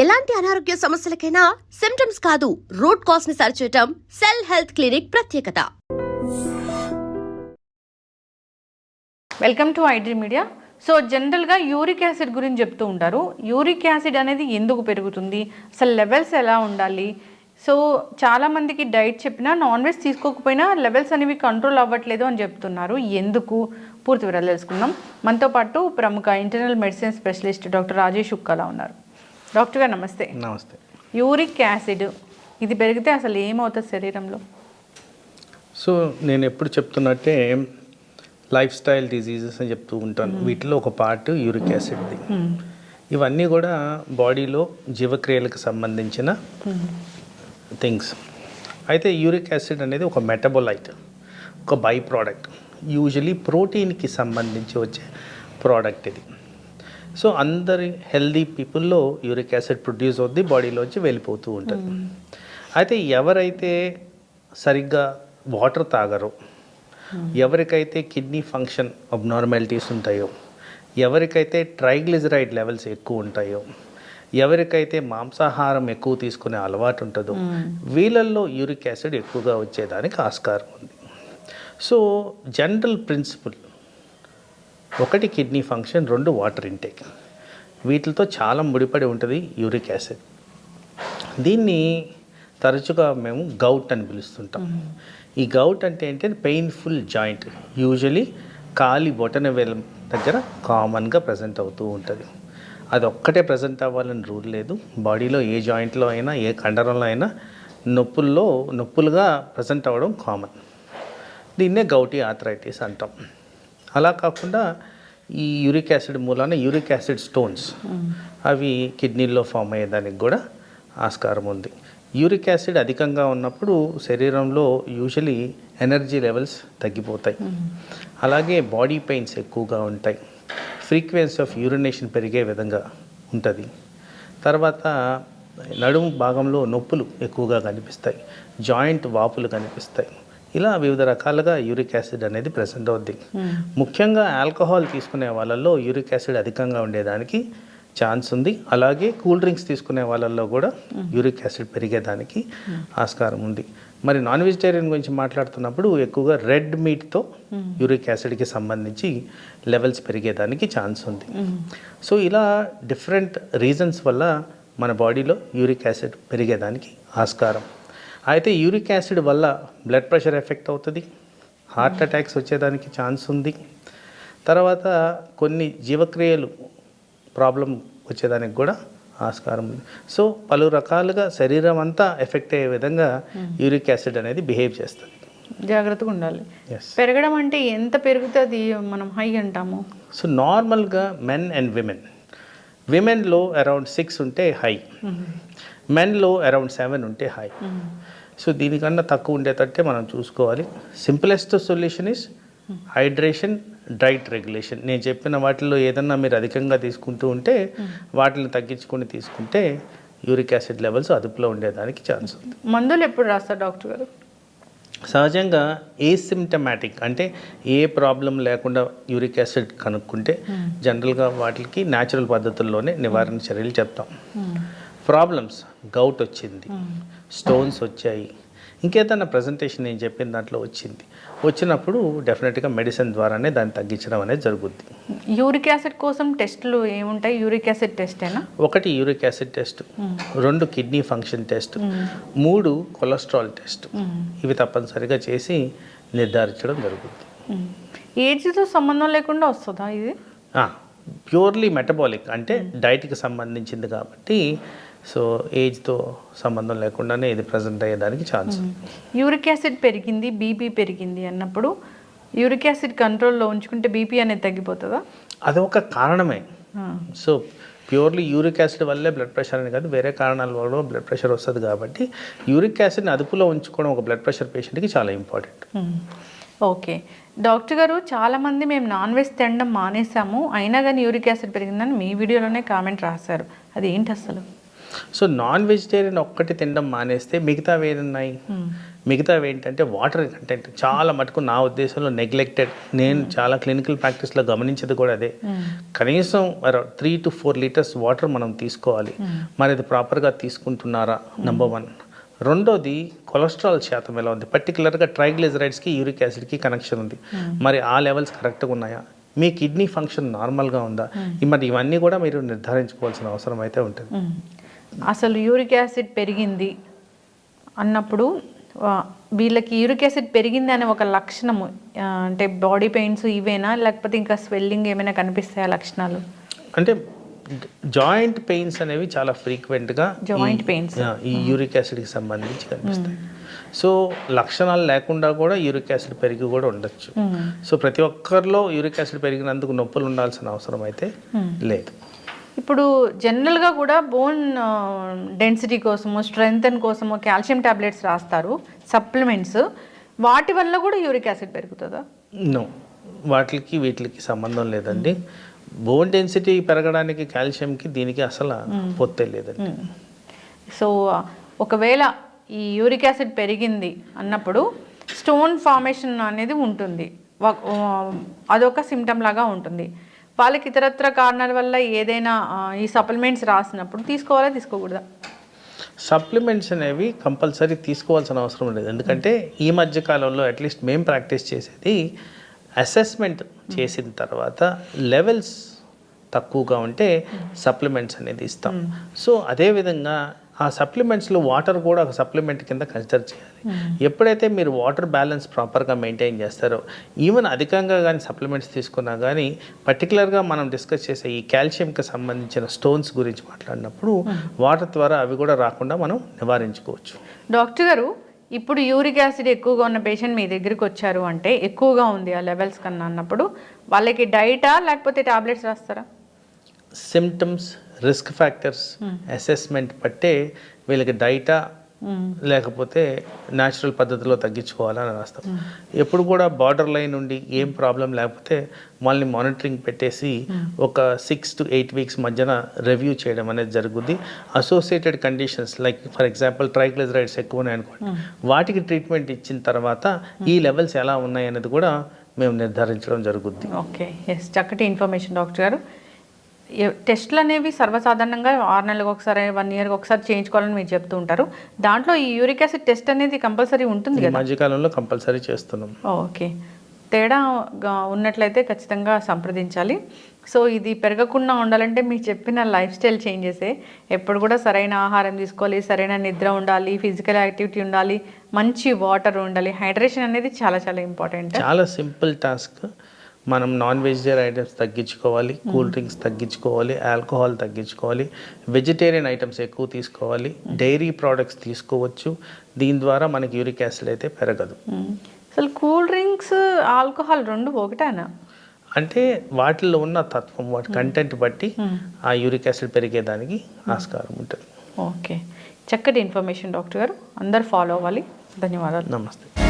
ఎలాంటి అనారోగ్య సమస్యలకైనా సిమ్టమ్స్ కాదు రూట్ కాజ్ ని సరిచేయటం సెల్ హెల్త్ క్లినిక్ ప్రత్యేకత. Welcome to iDream media. So జనరల్గా యూరిక్ యాసిడ్ గురించి చెప్తూ ఉంటారు. యూరిక్ యాసిడ్ అనేది ఎందుకు పెరుగుతుంది, అసలు లెవెల్స్ ఎలా ఉండాలి? సో చాలామందికి డైట్ చెప్పినా నాన్ వెజ్ తీసుకోకపోయినా లెవెల్స్ అనేవి కంట్రోల్ అవ్వట్లేదు అని చెప్తున్నారు. ఎందుకు పూర్తి వివరాలు తెలుసుకుందాం. మనతో పాటు ప్రముఖ internal medicine specialist doctor Rajesh Ukkala ఉన్నారు. డాక్టర్ గారు నమస్తే. నమస్తే. యూరిక్ యాసిడ్ ఇది పెరిగితే అసలు ఏమవుతుంది శరీరంలో? సో నేను ఎప్పుడు చెప్తున్నట్టే లైఫ్ స్టైల్ డిజీజెస్ అని చెప్తూ ఉంటాను. వీటిలో ఒక పార్ట్ యూరిక్ యాసిడ్ది. ఇవన్నీ కూడా బాడీలో జీవక్రియలకు సంబంధించిన థింగ్స్. అయితే యూరిక్ యాసిడ్ అనేది ఒక మెటబోలైట్, ఒక బై ప్రోడక్ట్, యూజువలీ ప్రోటీన్కి సంబంధించి వచ్చే ప్రోడక్ట్ ఇది. సో అందరి హెల్దీ పీపుల్లో యూరిక్ యాసిడ్ ప్రొడ్యూస్ అవుద్ది, బాడీలోంచి వెళ్ళిపోతూ ఉంటుంది. అయితే ఎవరైతే సరిగ్గా వాటర్ తాగరో, ఎవరికైతే కిడ్నీ ఫంక్షన్ అబ్నార్మాలిటీస్ ఉంటాయో, ఎవరికైతే ట్రైగ్లిజరైడ్ లెవెల్స్ ఎక్కువ ఉంటాయో, ఎవరికైతే మాంసాహారం ఎక్కువ తీసుకునే అలవాటు ఉంటుందో, వీళ్ళల్లో యూరిక్ యాసిడ్ ఎక్కువగా వచ్చేదానికి ఆస్కారం ఉంది. సో జనరల్ ప్రిన్సిపల్ ఒకటి కిడ్నీ ఫంక్షన్, రెండు వాటర్ ఇంటేక్. వీటితో చాలా ముడిపడి ఉంటుంది యూరిక్ యాసిడ్. దీన్ని తరచుగా మేము గౌట్ అని పిలుస్తుంటాం. ఈ గౌట్ అంటే ఏంటంటే పెయిన్ఫుల్ జాయింట్, యూజువలీ కాలి బొటన వేలు దగ్గర కామన్గా ప్రజెంట్ అవుతూ ఉంటుంది. అది ఒక్కటే ప్రజెంట్ అవ్వాలని రూల్ లేదు. బాడీలో ఏ జాయింట్లో అయినా, ఏ కండరంలో అయినా నొప్పులుగా ప్రజెంట్ అవ్వడం కామన్. దీన్నే గౌటీ ఆర్థరైటిస్ అంటాం. అలా కాకుండా ఈ యూరిక్ యాసిడ్ మూలాన యూరిక్ యాసిడ్ స్టోన్స్ అవి కిడ్నీల్లో ఫామ్ అయ్యేదానికి కూడా ఆస్కారం ఉంది. యూరిక్ యాసిడ్ అధికంగా ఉన్నప్పుడు శరీరంలో యూజువలీ ఎనర్జీ లెవెల్స్ తగ్గిపోతాయి. అలాగే బాడీ పెయిన్స్ ఎక్కువగా ఉంటాయి. ఫ్రీక్వెన్సీ ఆఫ్ యూరినేషన్ పెరిగే విధంగా ఉంటుంది. తర్వాత నడుము భాగంలో నొప్పులు ఎక్కువగా కనిపిస్తాయి, జాయింట్ వాపులు కనిపిస్తాయి. ఇలా వివిధ రకాలుగా యూరిక్ యాసిడ్ అనేది ప్రెసెంట్ అవుద్ది. ముఖ్యంగా ఆల్కహాల్ తీసుకునే వాళ్ళల్లో యూరిక్ యాసిడ్ అధికంగా ఉండేదానికి ఛాన్స్ ఉంది. అలాగే కూల్ డ్రింక్స్ తీసుకునే వాళ్ళల్లో కూడా యూరిక్ యాసిడ్ పెరిగేదానికి ఆస్కారం ఉంది. మరి నాన్ వెజిటేరియన్ గురించి మాట్లాడుతున్నప్పుడు ఎక్కువగా రెడ్ మీట్తో యూరిక్ యాసిడ్కి సంబంధించి లెవెల్స్ పెరిగేదానికి ఛాన్స్ ఉంది. సో ఇలా డిఫరెంట్ రీజన్స్ వల్ల మన బాడీలో యూరిక్ యాసిడ్ పెరిగేదానికి ఆస్కారం. అయితే యూరిక్ యాసిడ్ వల్ల బ్లడ్ ప్రెషర్ ఎఫెక్ట్ అవుతుంది, హార్ట్ అటాక్స్ వచ్చేదానికి ఛాన్స్ ఉంది. తర్వాత కొన్ని జీవక్రియలు ప్రాబ్లం వచ్చేదానికి కూడా ఆస్కారం ఉంది. సో పలు రకాలుగా శరీరం అంతా ఎఫెక్ట్ అయ్యే విధంగా యూరిక్ యాసిడ్ అనేది బిహేవ్ చేస్తుంది. జాగ్రత్తగా ఉండాలి. పెరగడం అంటే ఎంత పెరుగుతుంది మనం హై అంటాము? సో నార్మల్గా మెన్ అండ్ విమెన్లో అరౌండ్ 6 ఉంటే హై, మెన్లో అరౌండ్ 7 ఉంటే హై. సో దీనికన్నా తక్కువ ఉండేటట్టే మనం చూసుకోవాలి. Simplest solution is hydration, diet regulation. నేను చెప్పిన వాటిల్లో ఏదన్నా మీరు అధికంగా తీసుకుంటూ ఉంటే వాటిని తగ్గించుకొని తీసుకుంటే యూరిక్ యాసిడ్ లెవెల్స్ అదుపులో ఉండేదానికి ఛాన్స్ ఉంది. మందులు ఎప్పుడు రాస్తారు డాక్టర్ గారు? సహజంగా ఏసిమ్టమాటిక్ అంటే ఏ ప్రాబ్లం లేకుండా యూరిక్ యాసిడ్ కనుక్కుంటే జనరల్గా వాటికి న్యాచురల్ పద్ధతుల్లోనే నివారణ చర్యలు చెప్తాం. ప్రాబ్లమ్స్, గౌట్ వచ్చింది, స్టోన్స్ వచ్చాయి, ఇంకేదన్నా ప్రజెంటేషన్ నేను చెప్పిన దాంట్లో వచ్చినప్పుడు డెఫినెట్గా మెడిసిన్ ద్వారానే దాన్ని తగ్గించడం అనేది జరుగుద్ది. యూరిక్ యాసిడ్ కోసం టెస్టులు ఏముంటాయి? యూరిక్ యాసిడ్ టెస్టేనా? ఒకటి uric acid test, 2 kidney function test, 3 cholesterol test. ఇవి తప్పనిసరిగా చేసి నిర్ధారించడం జరుగుద్ది. ఏజ్తో సంబంధం లేకుండా వస్తుందా ఇది? ప్యూర్లీ మెటబాలిక్ అంటే డైట్కి సంబంధించింది కాబట్టి సో ఏజ్తో సంబంధం లేకుండానే ఇది ప్రజెంట్ అయ్యేదానికి ఛాన్స్. యూరిక్ యాసిడ్ పెరిగింది, బీపీ పెరిగింది అన్నప్పుడు యూరిక్ యాసిడ్ కంట్రోల్లో ఉంచుకుంటే బీపీ అనేది తగ్గిపోతుందా? అదొక కారణమే. సో ప్యూర్లీ యూరిక్ యాసిడ్ వల్లే బ్లడ్ ప్రెషర్ అని కాదు, వేరే కారణాల వల్ల బ్లడ్ ప్రెషర్ వస్తుంది. కాబట్టి యూరిక్ యాసిడ్ని అదుపులో ఉంచుకోవడం ఒక బ్లడ్ ప్రెషర్ పేషెంట్కి చాలా ఇంపార్టెంట్. ఓకే డాక్టర్ గారు, చాలామంది మేము నాన్ వెజ్ తినడం మానేసాము అయినా కానీ యూరిక్ యాసిడ్ పెరిగిందని మీ వీడియోలోనే కామెంట్ రాశారు. అది ఏంటి అసలు? సో నాన్ వెజిటేరియన్ ఒక్కటి తినడం మానేస్తే మిగతావి ఏమున్నాయి? మిగతావి ఏంటంటే వాటర్ కంటెంట్ చాలా మటుకు నా ఉద్దేశంలో నెగ్లెక్టెడ్. నేను చాలా క్లినికల్ ప్రాక్టీస్లో గమనించేది కూడా అదే. కనీసం 3 to 4 లీటర్స్ వాటర్ మనం తీసుకోవాలి. మరి అది ప్రాపర్గా తీసుకుంటున్నారా నెంబర్ 1. రెండోది కొలెస్ట్రాల్ శాతం ఎలా ఉంది, పర్టికులర్గా ట్రైగ్లిజరైడ్స్కి యూరిక్ యాసిడ్కి కనెక్షన్ ఉంది. మరి ఆ లెవెల్స్ కరెక్ట్గా ఉన్నాయా, మీ కిడ్నీ ఫంక్షన్ నార్మల్గా ఉందా, మరి ఇవన్నీ కూడా మీరు నిర్ధారించుకోవాల్సిన అవసరం అయితే ఉంటుంది. అసలు యూరిక్ యాసిడ్ పెరిగింది అన్నప్పుడు వీళ్ళకి యూరిక్ యాసిడ్ పెరిగింది అనే ఒక లక్షణము అంటే బాడీ పెయిన్స్ ఇవేనా, లేకపోతే ఇంకా స్వెల్లింగ్ ఏమైనా కనిపిస్తాయా లక్షణాలు? అంటే జాయింట్ పెయిన్స్ అనేవి చాలా ఫ్రీక్వెంట్గా జాయింట్ పెయిన్స్ ఈ యూరిక్ యాసిడ్కి సంబంధించి కనిపిస్తాయి. సో లక్షణాలు లేకుండా కూడా యూరిక్ యాసిడ్ పెరిగి కూడా ఉండొచ్చు. సో ప్రతి ఒక్కరిలో యూరిక్ యాసిడ్ పెరిగినందుకు నొప్పులు ఉండాల్సిన అవసరం అయితే లేదు. ఇప్పుడు జనరల్గా కూడా బోన్ డెన్సిటీ కోసము, స్ట్రెంగ్తన్ కోసము కాల్షియం టాబ్లెట్స్ రాస్తారు, సప్లిమెంట్స్. వాటి వల్ల కూడా యూరిక్ యాసిడ్ పెరుగుతుందా? నో, వాటికి వీటికి సంబంధం లేదండి. బోన్ డెన్సిటీ పెరగడానికి కాల్షియంకి దీనికి అసలు పొత్తే లేదండి. సో ఒకవేళ ఈ యూరిక్ యాసిడ్ పెరిగింది అన్నప్పుడు స్టోన్ ఫార్మేషన్ అనేది ఉంటుంది, అదొక సిమ్టమ్ లాగా ఉంటుంది. వాళ్ళకి ఇతరత్ర కారణాల వల్ల ఏదైనా ఈ సప్లిమెంట్స్ రాసినప్పుడు తీసుకోవాలా తీసుకోకూడదా? సప్లిమెంట్స్ అనేవి కంపల్సరీ తీసుకోవాల్సిన అవసరం లేదు. ఎందుకంటే ఈ మధ్య కాలంలో అట్లీస్ట్ మేము ప్రాక్టీస్ చేసేది అసెస్మెంట్ చేసిన తర్వాత లెవెల్స్ తక్కువగా ఉంటే సప్లిమెంట్స్ అనేది ఇస్తాం. సో అదేవిధంగా ఆ సప్లిమెంట్స్లో వాటర్ కూడా ఒక సప్లిమెంట్ కింద కన్సిడర్ చేయాలి. ఎప్పుడైతే మీరు వాటర్ బ్యాలెన్స్ ప్రాపర్గా మెయింటైన్ చేస్తారో, ఈవెన్ అధికంగా కానీ సప్లిమెంట్స్ తీసుకున్నా కానీ, పర్టికులర్గా మనం డిస్కస్ చేసే ఈ కాల్షియంకి సంబంధించిన స్టోన్స్ గురించి మాట్లాడినప్పుడు వాటర్ ద్వారా అవి కూడా రాకుండా మనం నివారించుకోవచ్చు. డాక్టర్ గారు, ఇప్పుడు యూరిక్ యాసిడ్ ఎక్కువగా ఉన్న పేషెంట్ మీ దగ్గరికి వచ్చారు అంటే, ఎక్కువగా ఉంది ఆ లెవెల్స్ కన్నా అన్నప్పుడు వాళ్ళకి డైటా లేకపోతే టాబ్లెట్స్ రాస్తారా? సిమ్టమ్స్, రిస్క్ ఫ్యాక్టర్స్ అసెస్మెంట్ బట్టే వీళ్ళకి డైటా లేకపోతే న్యాచురల్ పద్ధతిలో తగ్గించుకోవాలని రాస్తాం. ఎప్పుడు కూడా బార్డర్ లైన్ నుండి ఏం ప్రాబ్లం లేకపోతే వాళ్ళని మానిటరింగ్ పెట్టేసి ఒక 6 to 8 వీక్స్ మధ్యన రివ్యూ చేయడం అనేది జరుగుద్ది. Associated conditions like for example triglycerides ఎక్కువ ఉన్నాయి అనుకోండి, వాటికి ట్రీట్మెంట్ ఇచ్చిన తర్వాత ఈ లెవెల్స్ ఎలా ఉన్నాయి అనేది కూడా మేము నిర్ధారించడం జరుగుద్ది. ఓకే, ఎస్, చక్కటి ఇన్ఫర్మేషన్ డాక్టర్ గారు. టెస్ట్లు అనేవి సర్వసాధారణంగా 6 నెలలకు ఒకసారి, 1 yearకి ఒకసారి చేయించుకోవాలని మీరు చెప్తూ ఉంటారు. దాంట్లో ఈ యూరిక్ యాసిడ్ టెస్ట్ అనేది కంపల్సరీ ఉంటుంది కదా? మధ్యకాలంలో కంపల్సరీ చేస్తున్నాం. ఓకే, తేడా ఉన్నట్లయితే ఖచ్చితంగా సంప్రదించాలి. సో ఇది పెరగకుండా ఉండాలంటే మీరు చెప్పిన లైఫ్ స్టైల్ చేంజెసే. ఎప్పుడు కూడా సరైన ఆహారం తీసుకోవాలి, సరైన నిద్ర ఉండాలి, ఫిజికల్ యాక్టివిటీ ఉండాలి, మంచి వాటర్ ఉండాలి. హైడ్రేషన్ అనేది చాలా చాలా ఇంపార్టెంట్. చాలా సింపుల్ టాస్క్. మనం నాన్ వెజిటేరియన్ ఐటమ్స్ తగ్గించుకోవాలి, కూల్ డ్రింక్స్ తగ్గించుకోవాలి, ఆల్కహాల్ తగ్గించుకోవాలి, వెజిటేరియన్ ఐటమ్స్ ఎక్కువ తీసుకోవాలి, డైరీ ప్రోడక్ట్స్ తీసుకోవచ్చు. దీని ద్వారా మనకి యూరిక్ యాసిడ్ అయితే పెరగదు. అసలు కూల్ డ్రింక్స్, ఆల్కహాల్ రెండు ఒకటేనా? అంటే వాటిల్లో ఉన్న తత్వం, వాటి కంటెంట్ బట్టి ఆ యూరిక్ యాసిడ్ పెరిగేదానికి ఆస్కారం ఉంటుంది. ఓకే, చక్కటి ఇన్ఫర్మేషన్ డాక్టర్ గారు. అందరు ఫాలో అవ్వాలి. ధన్యవాదాలు. నమస్తే.